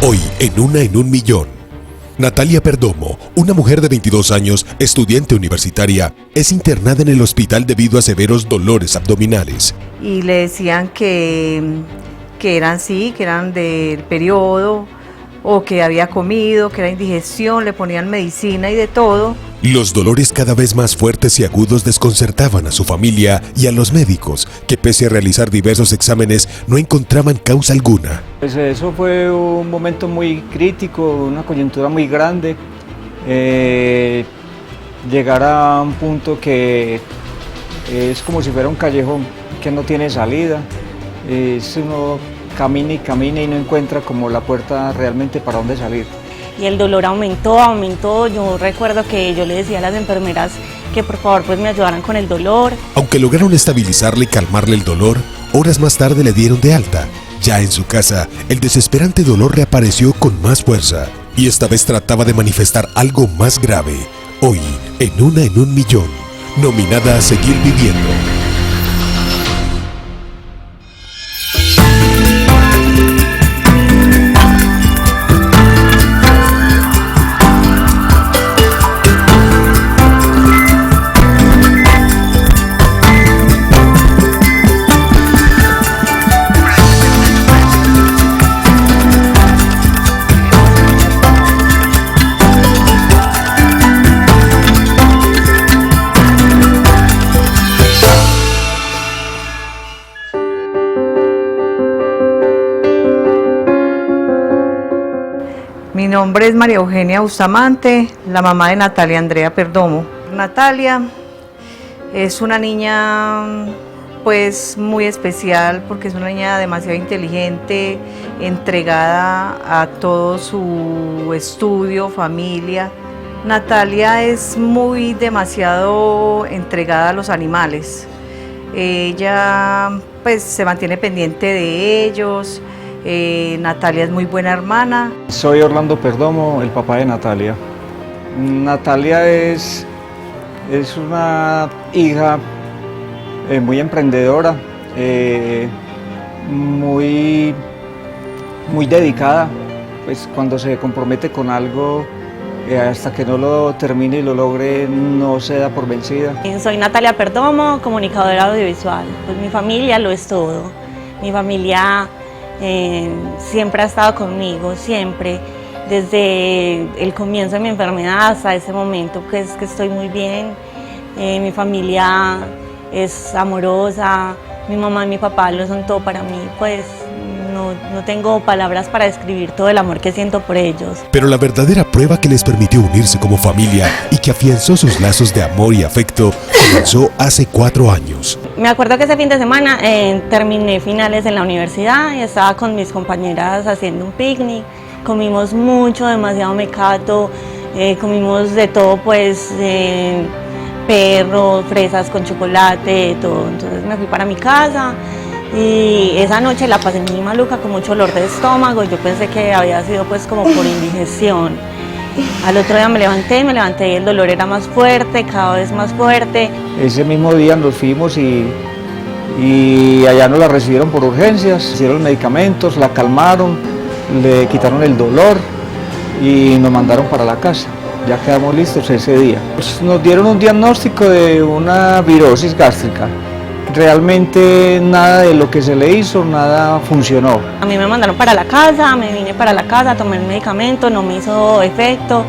Hoy en Una en un Millón. Natalia Perdomo, una mujer de 22 años, estudiante universitaria, es internada en el hospital debido a severos dolores abdominales. Y le decían que eran del periodo, o que había comido, que era indigestión, le ponían medicina y de todo. Los dolores cada vez más fuertes y agudos desconcertaban a su familia y a los médicos, que pese a realizar diversos exámenes no encontraban causa alguna. Pues eso fue un momento muy crítico, una coyuntura muy grande. Llegar a un punto que es como si fuera un callejón que no tiene salida. Uno camina y camina y no encuentra como la puerta realmente para dónde salir. Y el dolor aumentó. Yo recuerdo que yo le decía a las enfermeras que por favor pues me ayudaran con el dolor. Aunque lograron estabilizarle y calmarle el dolor, horas más tarde le dieron de alta. Ya en su casa, el desesperante dolor reapareció con más fuerza y esta vez trataba de manifestar algo más grave. Hoy, en Una en un Millón, nominada a seguir viviendo. Mi nombre es María Eugenia Bustamante, la mamá de Natalia Andrea Perdomo. Natalia es una niña pues muy especial porque es una niña demasiado inteligente, entregada a todo su estudio, familia. Natalia es demasiado entregada a los animales. Ella pues se mantiene pendiente de ellos. Natalia es muy buena hermana. Soy Orlando Perdomo, el papá de Natalia. Natalia es una hija muy emprendedora, muy dedicada. Pues cuando se compromete con algo, hasta que no lo termine y lo logre, no se da por vencida. Soy Natalia Perdomo, comunicadora audiovisual. Pues mi familia lo es todo. Mi familia siempre ha estado conmigo, siempre, desde el comienzo de mi enfermedad hasta ese momento que estoy muy bien. Mi familia es amorosa, mi mamá y mi papá lo son todo para mí, pues no tengo palabras para describir todo el amor que siento por ellos. Pero la verdadera prueba que les permitió unirse como familia y que afianzó sus lazos de amor y afecto comenzó hace 4 años. Me acuerdo que ese fin de semana terminé finales en la universidad y estaba con mis compañeras haciendo un picnic. Comimos mucho, demasiado mecato, comimos de todo, pues perro, fresas con chocolate, todo. Entonces me fui para mi casa. Y esa noche la pasé muy maluca, con mucho dolor de estómago. Yo pensé que había sido pues como por indigestión. Al otro día me levanté y el dolor era más fuerte, cada vez más fuerte. Ese mismo día nos fuimos y allá nos la recibieron por urgencias, hicieron medicamentos, la calmaron, le quitaron el dolor y nos mandaron para la casa. Ya quedamos listos ese día. Pues nos dieron un diagnóstico de una virosis gástrica. Realmente nada de lo que se le hizo, nada funcionó. A mí me mandaron para la casa, me vine para la casa, tomé el medicamento, no me hizo efecto,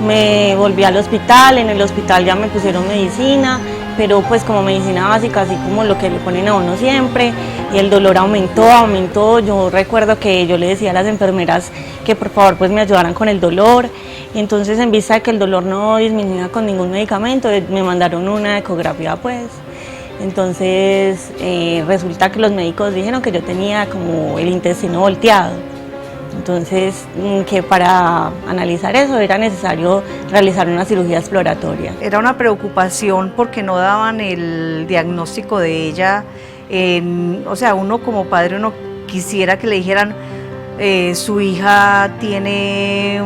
me volví al hospital, en el hospital ya me pusieron medicina, pero pues como medicina básica, así como lo que le ponen a uno siempre, y el dolor aumentó. Yo recuerdo que yo le decía a las enfermeras que por favor pues me ayudaran con el dolor, y entonces en vista de que el dolor no disminuía con ningún medicamento, me mandaron una ecografía pues. Entonces resulta que los médicos dijeron que yo tenía como el intestino volteado. Entonces que para analizar eso era necesario realizar una cirugía exploratoria. Era una preocupación porque no daban el diagnóstico de ella. O sea, uno como padre uno quisiera que le dijeran su hija tiene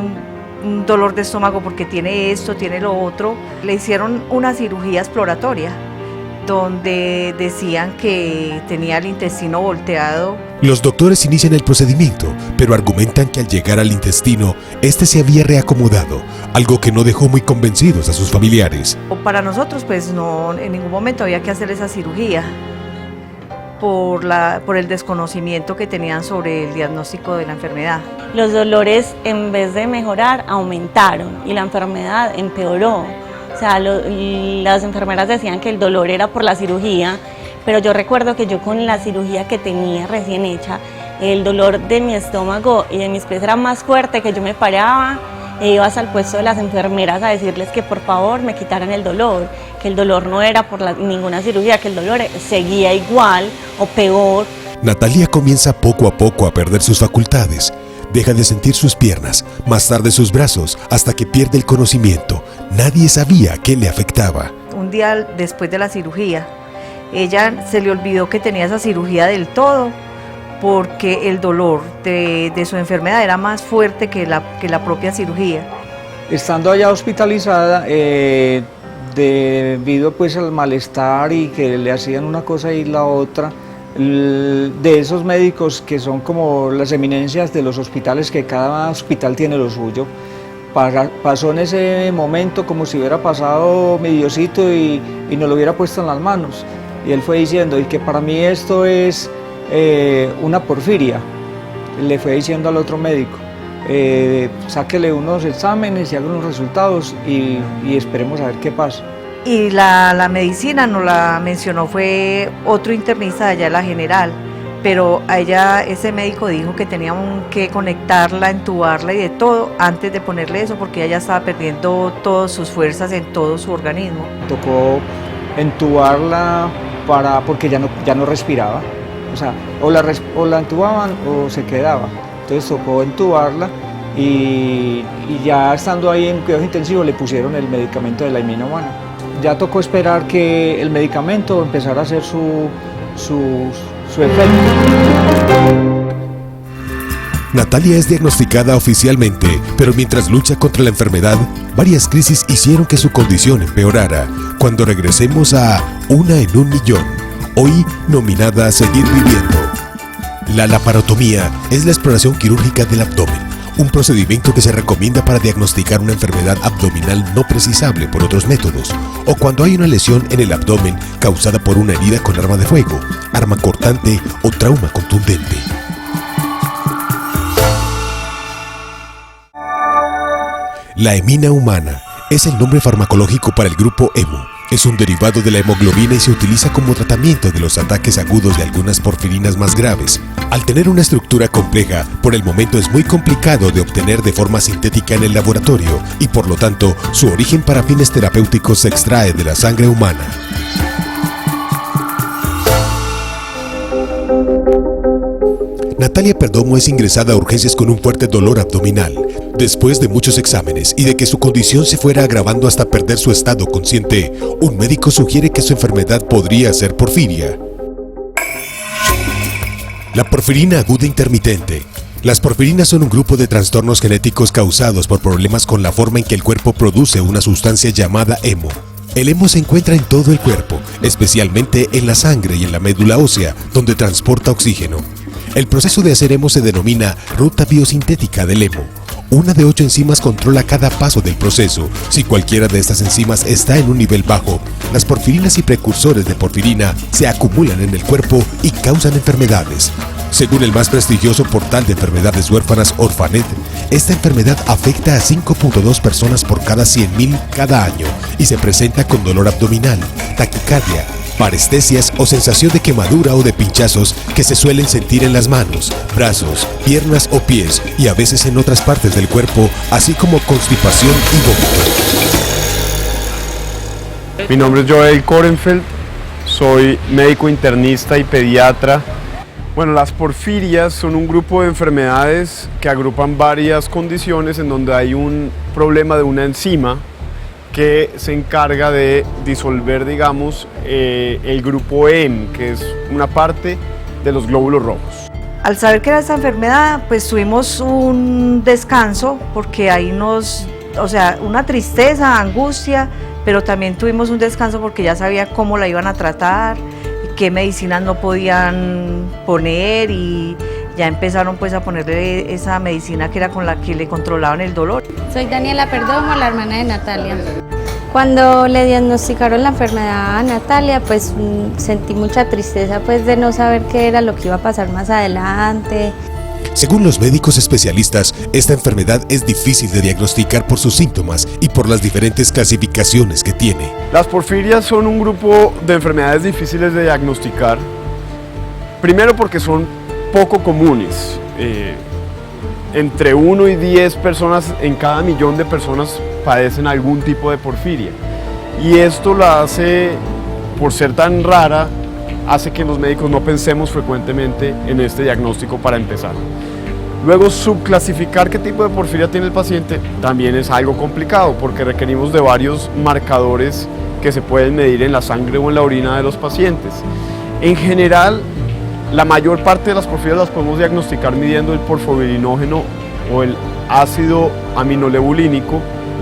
un dolor de estómago porque tiene esto, tiene lo otro. Le hicieron una cirugía exploratoria donde decían que tenía el intestino volteado. Los doctores inician el procedimiento, pero argumentan que al llegar al intestino, este se había reacomodado, algo que no dejó muy convencidos a sus familiares. Para nosotros, pues no, en ningún momento había que hacer esa cirugía por el desconocimiento que tenían sobre el diagnóstico de la enfermedad. Los dolores, en vez de mejorar, aumentaron y la enfermedad empeoró. O sea, las enfermeras decían que el dolor era por la cirugía, pero yo recuerdo que yo con la cirugía que tenía recién hecha, el dolor de mi estómago y de mis pies era más fuerte, que yo me paraba e iba hasta el puesto de las enfermeras a decirles que por favor me quitaran el dolor, que el dolor no era por ninguna cirugía, que el dolor seguía igual o peor. Natalia comienza poco a poco a perder sus facultades. Deja de sentir sus piernas, más tarde sus brazos, hasta que pierde el conocimiento. Nadie sabía qué le afectaba. Un día después de la cirugía, ella se le olvidó que tenía esa cirugía del todo, porque el dolor de su enfermedad era más fuerte que la propia cirugía. Estando allá hospitalizada, debido pues al malestar y que le hacían una cosa y la otra, de esos médicos que son como las eminencias de los hospitales, que cada hospital tiene lo suyo, pasó en ese momento como si hubiera pasado mi Diosito y nos lo hubiera puesto en las manos. Y él fue diciendo, y que para mí esto es una porfiria. Le fue diciendo al otro médico, sáquele unos exámenes y haga unos resultados y esperemos a ver qué pasa. Y la medicina nos la mencionó, fue otro internista de allá, la general, pero a ella ese médico dijo que teníamos que conectarla, entubarla y de todo antes de ponerle eso, porque ella ya estaba perdiendo todas sus fuerzas en todo su organismo. Tocó entubarla porque ya no respiraba, o sea, o la entubaban o se quedaba, entonces tocó entubarla y ya estando ahí en cuidados intensivos le pusieron el medicamento de la Emina Humana. Ya tocó esperar que el medicamento empezara a hacer su efecto. Natalia es diagnosticada oficialmente, pero mientras lucha contra la enfermedad, varias crisis hicieron que su condición empeorara. Cuando regresemos a Una en un Millón, hoy nominada a Seguir Viviendo. La laparotomía es la exploración quirúrgica del abdomen, un procedimiento que se recomienda para diagnosticar una enfermedad abdominal no precisable por otros métodos, o cuando hay una lesión en el abdomen causada por una herida con arma de fuego, arma cortante o trauma contundente. La Emina Humana es el nombre farmacológico para el grupo hemo. Es un derivado de la hemoglobina y se utiliza como tratamiento de los ataques agudos de algunas porfirinas más graves. Al tener una estructura compleja, por el momento es muy complicado de obtener de forma sintética en el laboratorio y por lo tanto su origen para fines terapéuticos se extrae de la sangre humana. Natalia Perdomo es ingresada a urgencias con un fuerte dolor abdominal. Después de muchos exámenes y de que su condición se fuera agravando hasta perder su estado consciente, un médico sugiere que su enfermedad podría ser porfiria. La porfirina aguda intermitente. Las porfirinas son un grupo de trastornos genéticos causados por problemas con la forma en que el cuerpo produce una sustancia llamada hemo. El hemo se encuentra en todo el cuerpo, especialmente en la sangre y en la médula ósea, donde transporta oxígeno. El proceso de hacer hemo se denomina ruta biosintética del hemo. Una de 8 enzimas controla cada paso del proceso. Si cualquiera de estas enzimas está en un nivel bajo, las porfirinas y precursores de porfirina se acumulan en el cuerpo y causan enfermedades. Según el más prestigioso portal de enfermedades huérfanas Orphanet, esta enfermedad afecta a 5.2 personas por cada 100.000 cada año y se presenta con dolor abdominal, taquicardia, parestesias o sensación de quemadura o de pinchazos que se suelen sentir en las manos, brazos, piernas o pies y a veces en otras partes del cuerpo, así como constipación y vómito. Mi nombre es Joel Korenfeld, soy médico internista y pediatra. Bueno, las porfirias son un grupo de enfermedades que agrupan varias condiciones en donde hay un problema de una enzima que se encarga de disolver, digamos, el grupo hemo, que es una parte de los glóbulos rojos. Al saber que era esta enfermedad, pues tuvimos un descanso, porque ahí una tristeza, angustia, pero también tuvimos un descanso porque ya sabía cómo la iban a tratar y qué medicinas no podían poner y ya empezaron pues a ponerle esa medicina que era con la que le controlaban el dolor. Soy Daniela Perdomo, la hermana de Natalia. Cuando le diagnosticaron la enfermedad a Natalia, pues sentí mucha tristeza pues de no saber qué era lo que iba a pasar más adelante. Según los médicos especialistas, esta enfermedad es difícil de diagnosticar por sus síntomas y por las diferentes clasificaciones que tiene. Las porfirias son un grupo de enfermedades difíciles de diagnosticar, primero porque son poco comunes. Entre 1 y 10 personas en cada millón de personas padecen algún tipo de porfiria. Y esto la hace, por ser tan rara, hace que los médicos no pensemos frecuentemente en este diagnóstico para empezar. Luego, subclasificar qué tipo de porfiria tiene el paciente también es algo complicado porque requerimos de varios marcadores que se pueden medir en la sangre o en la orina de los pacientes. En general, la mayor parte de las porfirias las podemos diagnosticar midiendo el porfobirinógeno o el ácido aminolebulínico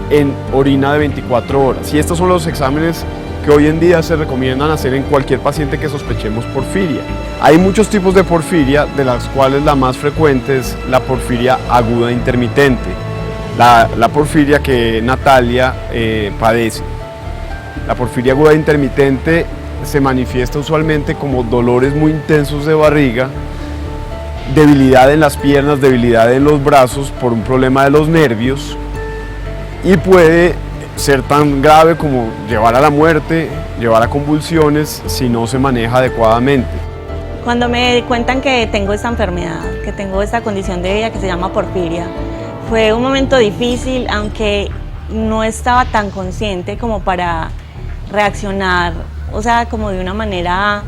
en orina de 24 horas. Y estos son los exámenes que hoy en día se recomiendan hacer en cualquier paciente que sospechemos porfiria. Hay muchos tipos de porfiria, de las cuales la más frecuente es la porfiria aguda intermitente, la porfiria que Natalia padece. La porfiria aguda intermitente se manifiesta usualmente como dolores muy intensos de barriga, debilidad en las piernas, debilidad en los brazos por un problema de los nervios y puede ser tan grave como llevar a la muerte, llevar a convulsiones si no se maneja adecuadamente. Cuando me cuentan que tengo esta enfermedad, que tengo esta condición de vida que se llama porfiria, fue un momento difícil, aunque no estaba tan consciente como para reaccionar, o sea, como de una manera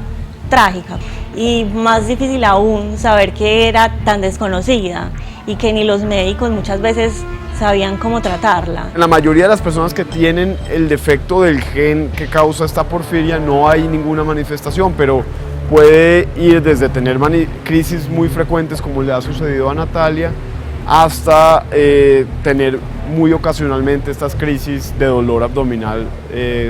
trágica. Y más difícil aún saber que era tan desconocida y que ni los médicos muchas veces sabían cómo tratarla. En la mayoría de las personas que tienen el defecto del gen que causa esta porfiria no hay ninguna manifestación, pero puede ir desde tener crisis muy frecuentes como le ha sucedido a Natalia hasta tener muy ocasionalmente estas crisis de dolor abdominal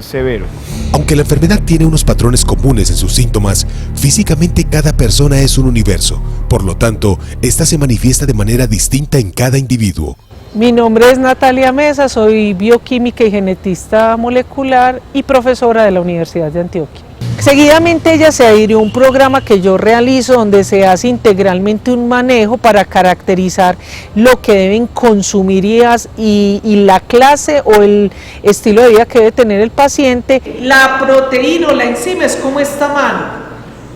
severo. Aunque la enfermedad tiene unos patrones comunes en sus síntomas, físicamente cada persona es un universo. Por lo tanto, esta se manifiesta de manera distinta en cada individuo. Mi nombre es Natalia Mesa, soy bioquímica y genetista molecular y profesora de la Universidad de Antioquia. Seguidamente ella se adhirió a un programa que yo realizo donde se hace integralmente un manejo para caracterizar lo que deben consumir y la clase o el estilo de vida que debe tener el paciente. La proteína o la enzima es como esta mano.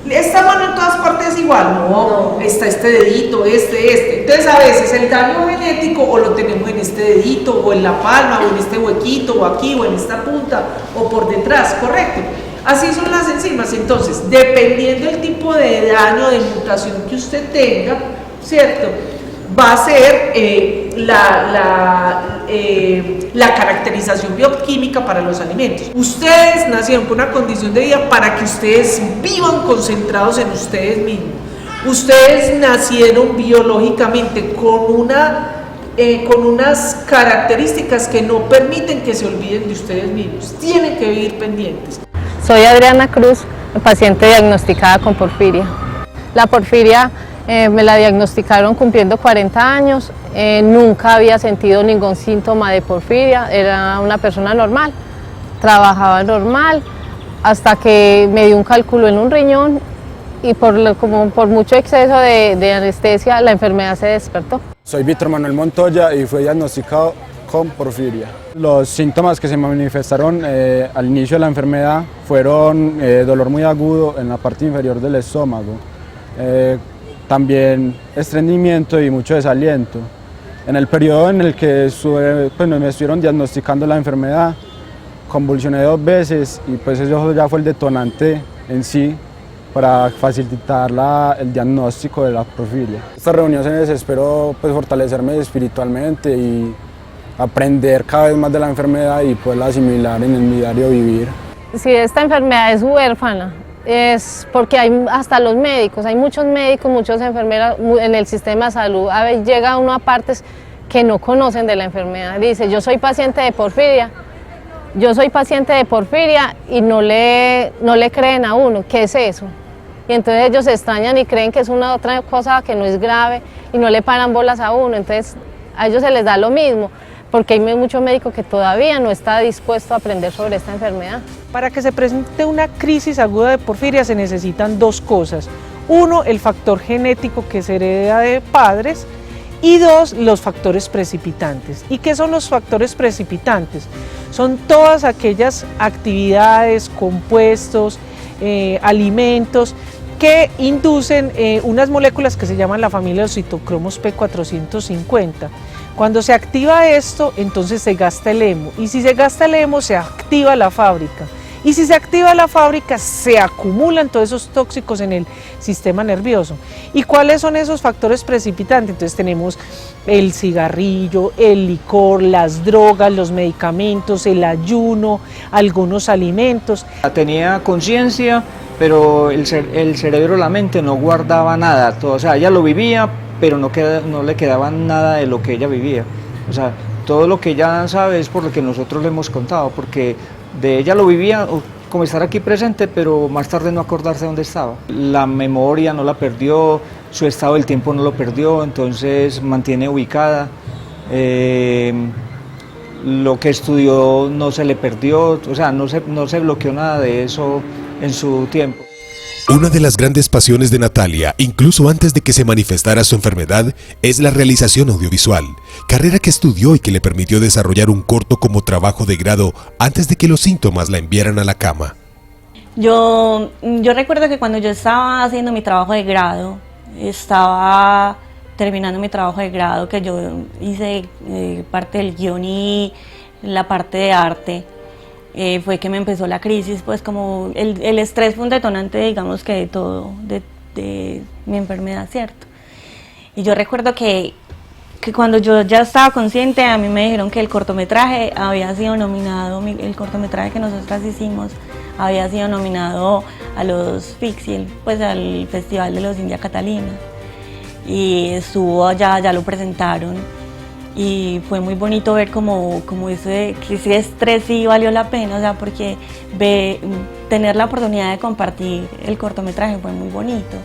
Esta mano en todas partes es igual, no, está este dedito, este. Entonces a veces el daño genético o lo tenemos en este dedito o en la palma o en este huequito o aquí o en esta punta o por detrás, correcto. Así son las enzimas, entonces dependiendo del tipo de daño o de mutación que usted tenga, ¿cierto? Va a ser la caracterización bioquímica para los alimentos. Ustedes nacieron con una condición de vida para que ustedes vivan concentrados en ustedes mismos. Ustedes nacieron biológicamente con unas características que no permiten que se olviden de ustedes mismos. Tienen que vivir pendientes. Soy Adriana Cruz, paciente diagnosticada con porfiria. La porfiria me la diagnosticaron cumpliendo 40 años, nunca había sentido ningún síntoma de porfiria, era una persona normal, trabajaba normal, hasta que me dio un cálculo en un riñón y por mucho exceso de anestesia la enfermedad se despertó. Soy Víctor Manuel Montoya y fui diagnosticado con porfiria. Los síntomas que se manifestaron al inicio de la enfermedad fueron dolor muy agudo en la parte inferior del estómago, también estreñimiento y mucho desaliento. En el periodo en el que me estuvieron diagnosticando la enfermedad, convulsioné 2 veces y pues eso ya fue el detonante en sí para facilitar el diagnóstico de la porfiria. Estas reuniones espero pues fortalecerme espiritualmente y aprender cada vez más de la enfermedad y poderla asimilar en mi diario vivir. Si esta enfermedad es huérfana, es porque hay hasta los médicos, hay muchos médicos, muchas enfermeras en el sistema de salud. A veces llega uno a partes que no conocen de la enfermedad. Dice, yo soy paciente de porfiria Yo soy paciente de porfiria y no le creen a uno, ¿qué es eso? Y entonces ellos se extrañan y creen que es una otra cosa que no es grave y no le paran bolas a uno, entonces a ellos se les da lo mismo, porque hay mucho médico que todavía no está dispuesto a aprender sobre esta enfermedad. Para que se presente una crisis aguda de porfiria se necesitan dos cosas. Uno, el factor genético que se hereda de padres, y dos, los factores precipitantes. ¿Y qué son los factores precipitantes? Son todas aquellas actividades, compuestos, alimentos que inducen unas moléculas que se llaman la familia de los citocromos P450. Cuando se activa esto, entonces se gasta el hemo, y si se gasta el hemo, se activa la fábrica. Y si se activa la fábrica, se acumulan todos esos tóxicos en el sistema nervioso. ¿Y cuáles son esos factores precipitantes? Entonces tenemos el cigarrillo, el licor, las drogas, los medicamentos, el ayuno, algunos alimentos. Tenía conciencia, pero el cerebro, la mente no guardaba nada. Todo, o sea, ella lo vivía, pero no le quedaba nada de lo que ella vivía. O sea, todo lo que ella sabe es por lo que nosotros le hemos contado, porque de ella lo vivía como estar aquí presente, pero más tarde no acordarse dónde estaba. La memoria no la perdió, su estado del tiempo no lo perdió, entonces mantiene ubicada. Lo que estudió no se le perdió, o sea, no se bloqueó nada de eso en su tiempo. Una de las grandes pasiones de Natalia, incluso antes de que se manifestara su enfermedad, es la realización audiovisual, carrera que estudió y que le permitió desarrollar un corto como trabajo de grado antes de que los síntomas la enviaran a la cama. Yo recuerdo que cuando yo estaba haciendo mi trabajo de grado, estaba terminando mi trabajo de grado, que yo hice parte del guión y la parte de arte. Fue que me empezó la crisis, pues como el estrés fue un detonante, digamos, que de todo, de mi enfermedad, ¿cierto? Y yo recuerdo que cuando yo ya estaba consciente, a mí me dijeron que el cortometraje había sido nominado, el cortometraje que nosotras hicimos había sido nominado a los Fixiel, pues al Festival de los India Catalina, y estuvo allá, ya lo presentaron. Y fue muy bonito ver como que ese estrés sí valió la pena, o sea, porque tener la oportunidad de compartir el cortometraje fue muy bonito,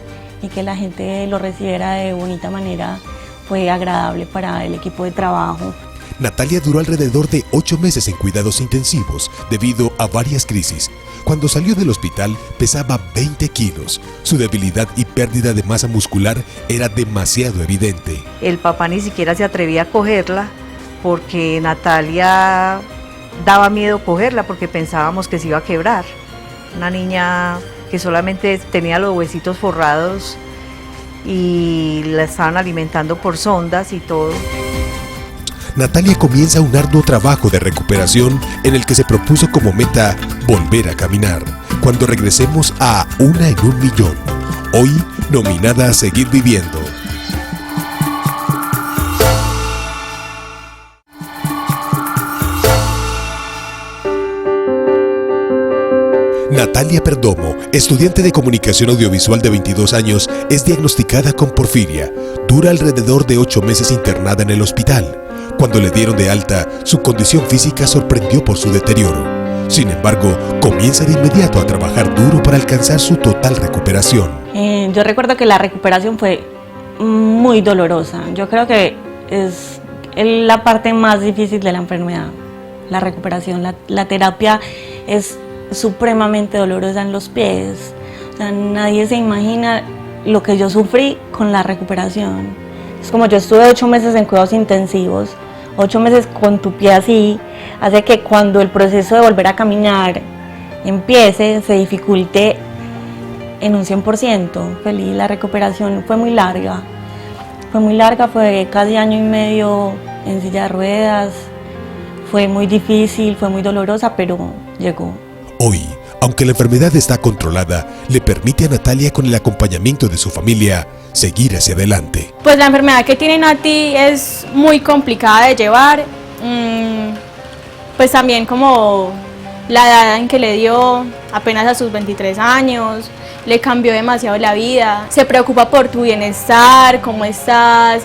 y que la gente lo recibiera de bonita manera fue agradable para el equipo de trabajo. Natalia duró alrededor de 8 meses en cuidados intensivos debido a varias crisis. Cuando salió del hospital pesaba 20 kilos. Su debilidad y pérdida de masa muscular era demasiado evidente. El papá ni siquiera se atrevía a cogerla porque Natalia daba miedo cogerla porque pensábamos que se iba a quebrar. Una niña que solamente tenía los huesitos forrados y la estaban alimentando por sondas y todo. Natalia comienza un arduo trabajo de recuperación en el que se propuso como meta volver a caminar. Cuando regresemos a Una en un Millón, hoy nominada a Seguir Viviendo. Natalia Perdomo, estudiante de comunicación audiovisual de 22 años, es diagnosticada con porfiria. Dura alrededor de 8 meses internada en el hospital. Cuando le dieron de alta, su condición física sorprendió por su deterioro. Sin embargo, comienza de inmediato a trabajar duro para alcanzar su total recuperación. Yo recuerdo que la recuperación fue muy dolorosa. Yo creo que es la parte más difícil de la enfermedad, la recuperación. La terapia es supremamente dolorosa en los pies. O sea, nadie se imagina lo que yo sufrí con la recuperación. Es como yo estuve 8 meses en cuidados intensivos, 8 meses con tu pie así, hace que cuando el proceso de volver a caminar empiece, se dificulte en un 100%. Feliz, la recuperación fue muy larga, fue casi año y medio en silla de ruedas, fue muy difícil, fue muy dolorosa, pero llegó. Hoy, aunque la enfermedad está controlada, le permite a Natalia, con el acompañamiento de su familia, seguir hacia adelante. Pues la enfermedad que tiene Nati es muy complicada de llevar, pues también como la edad en que le dio, apenas a sus 23 años, le cambió demasiado la vida, se preocupa por tu bienestar, cómo estás,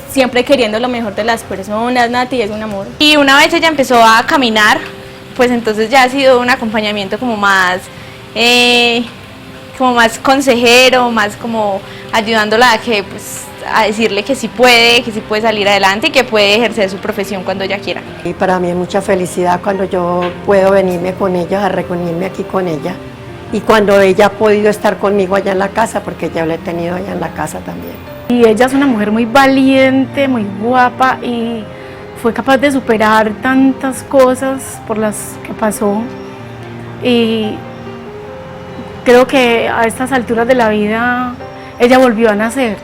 siempre queriendo lo mejor de las personas. Nati es un amor. Y una vez ella empezó a caminar, pues entonces ya ha sido un acompañamiento como más consejero, más como ayudándola a que pues, a decirle que sí puede salir adelante y que puede ejercer su profesión cuando ella quiera. Y para mí es mucha felicidad cuando yo puedo venirme con ella, a reunirme aquí con ella, y cuando ella ha podido estar conmigo allá en la casa, porque ya la he tenido allá en la casa también. Y ella es una mujer muy valiente, muy guapa, y fue capaz de superar tantas cosas por las que pasó, y creo que a estas alturas de la vida ella volvió a nacer.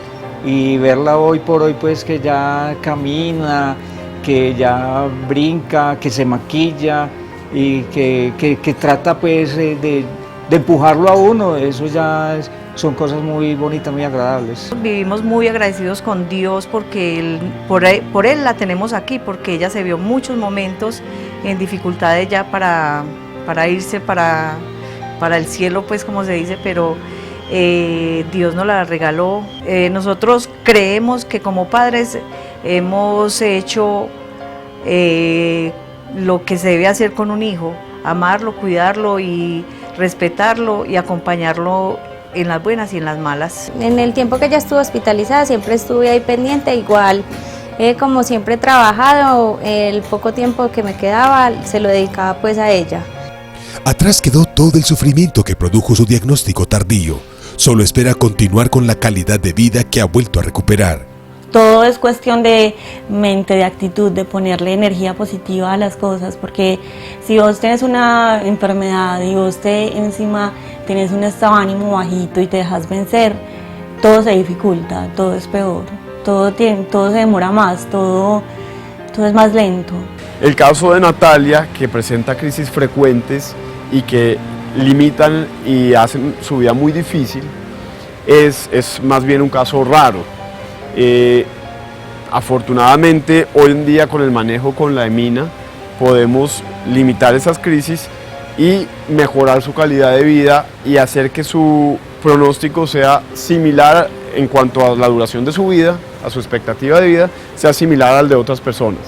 Y verla hoy por hoy, pues que ya camina, que ya brinca, que se maquilla y que trata pues de empujarlo a uno, eso ya son cosas muy bonitas, muy agradables. Vivimos muy agradecidos con Dios porque por él la tenemos aquí, porque ella se vio muchos momentos en dificultades ya para irse para el cielo, pues como se dice, pero Dios nos la regaló. Nosotros creemos que como padres hemos hecho lo que se debe hacer con un hijo, amarlo, cuidarlo y respetarlo y acompañarlo en las buenas y en las malas. En el tiempo que ella estuvo hospitalizada siempre estuve ahí pendiente, igual como siempre he trabajado, el poco tiempo que me quedaba se lo dedicaba pues a ella. Atrás quedó todo el sufrimiento que produjo su diagnóstico tardío. Solo espera continuar con la calidad de vida que ha vuelto a recuperar. Todo es cuestión de mente, de actitud, de ponerle energía positiva a las cosas, porque si vos tenés una enfermedad y vos encima tenés un estado de ánimo bajito y te dejas vencer, todo se dificulta, todo es peor, todo se demora más, todo es más lento. El caso de Natalia, que presenta crisis frecuentes y que limitan y hacen su vida muy difícil, es más bien un caso raro. Afortunadamente hoy en día con el manejo con la EMINA podemos limitar esas crisis y mejorar su calidad de vida y hacer que su pronóstico sea similar en cuanto a la duración de su vida, a su expectativa de vida, sea similar al de otras personas.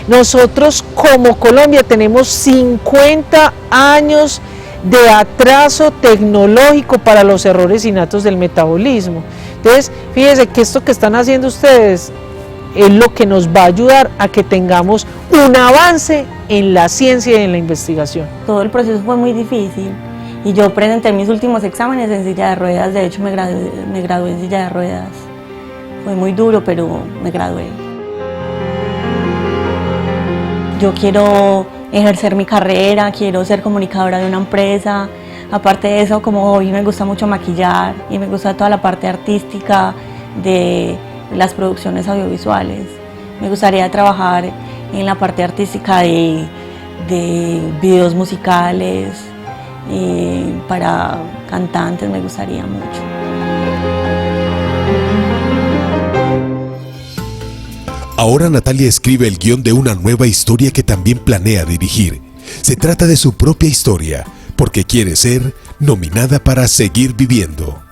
Nosotros como Colombia tenemos 50 años de atraso tecnológico para los errores innatos del metabolismo. Entonces, fíjense que esto que están haciendo ustedes es lo que nos va a ayudar a que tengamos un avance en la ciencia y en la investigación. Todo el proceso fue muy difícil y yo presenté mis últimos exámenes en silla de ruedas, de hecho me gradué en silla de ruedas. Fue muy duro, pero me gradué. Yo quiero ejercer mi carrera, quiero ser comunicadora de una empresa. Aparte de eso, como hobby me gusta mucho maquillar y me gusta toda la parte artística de las producciones audiovisuales. Me gustaría trabajar en la parte artística de videos musicales, para cantantes me gustaría mucho. Ahora Natalia escribe el guión de una nueva historia que también planea dirigir. Se trata de su propia historia, porque quiere ser nominada para Seguir Viviendo.